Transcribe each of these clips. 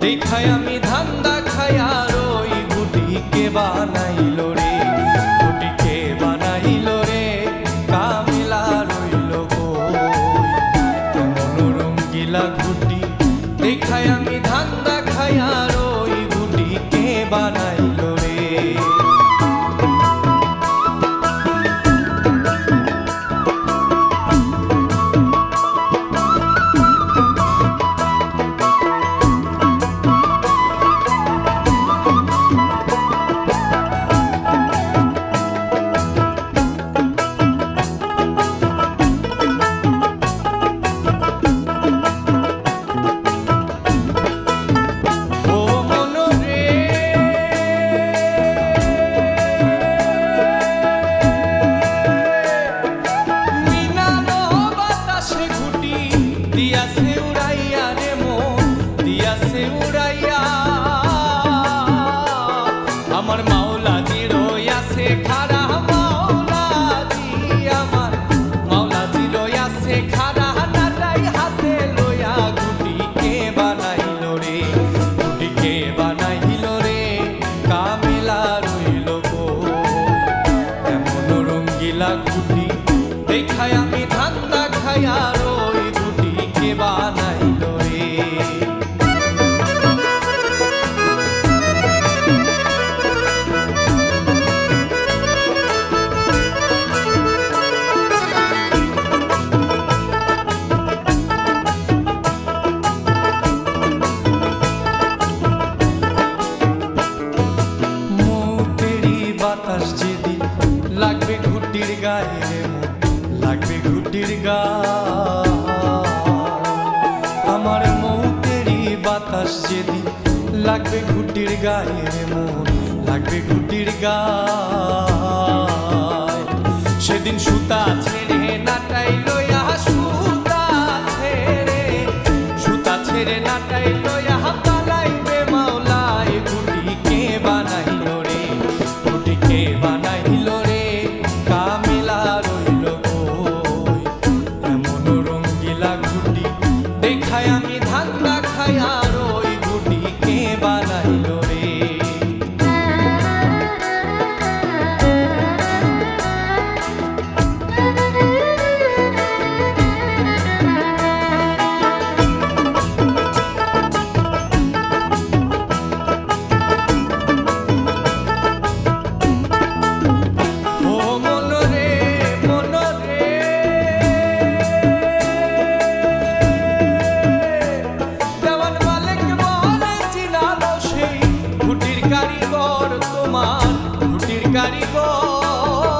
দেখায় আমি ধান্দা খায়া রই গুটি কে বানাইলো রে গুটি কে বানাইলো রে কামিলা রইল এমন রঙ্গিলা গুটি দেখায় আমি ধান্দা খায়া রই গুটি কে বানাইলো রে আমার মাওলাজি রয়াছে খারা মাওলাজি আমার মাওলাজি রয়াছে খারা নাটাই হাতে লয়া গুটি কে বানাইলো রে গুটি কে বানাইলো রে কামিলা রইল গো এমন রঙ্গিলা গুটি দেখায় আমি ধান্দা খায়া রই গুটি কে বানাইলো রে বাতাস যেদিন লাগবে ঘুটির গায়ে লাগবে ঘুটির গায়ে আমার মৌতেরই বাতাস যেদিন লাগবে ঘুটির গায়ে মন লাগবে ঘুটির গায়ে সেদিন সুতা ছেড়ে নাটাই লয়া সুতা ছেড়ে নাটাই লয়া পালাইবে মাওলায় গুটি কে বানাইলো রে কে বানাইলো রে কামিলা রইল এমন রঙ্গিলা গুটি দেখায় আমি ধান্দা খায়া রই গুটি কে বানাইলো রে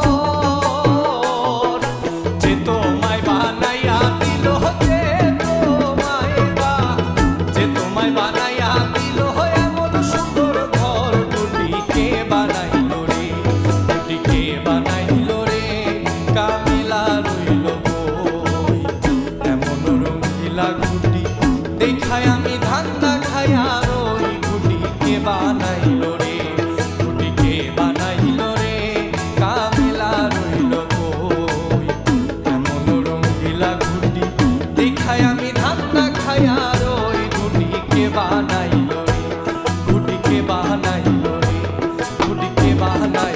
কারিগর যে তোমায় বানাইয়া দিল যে তোমায় বানাইয়া দিল এমন সুন্দর ঘর গুটি কে বানাইলো রে গুটি কে বানাইলো রে কামিলা রইল এমন রঙ্গিলা গুটি দেখায় আমি ধান্দা খায়া রই গুটি কে বানাইলো রে গুটি কে বানাইলো রে কামিলা রইল এমন রঙ্গিলা গুটি দেখায় আমি ধান্দা খায়া রই গুটি কে বানাইলো রে গুটি কে বানাইলো রে গুটি কে বানাইলো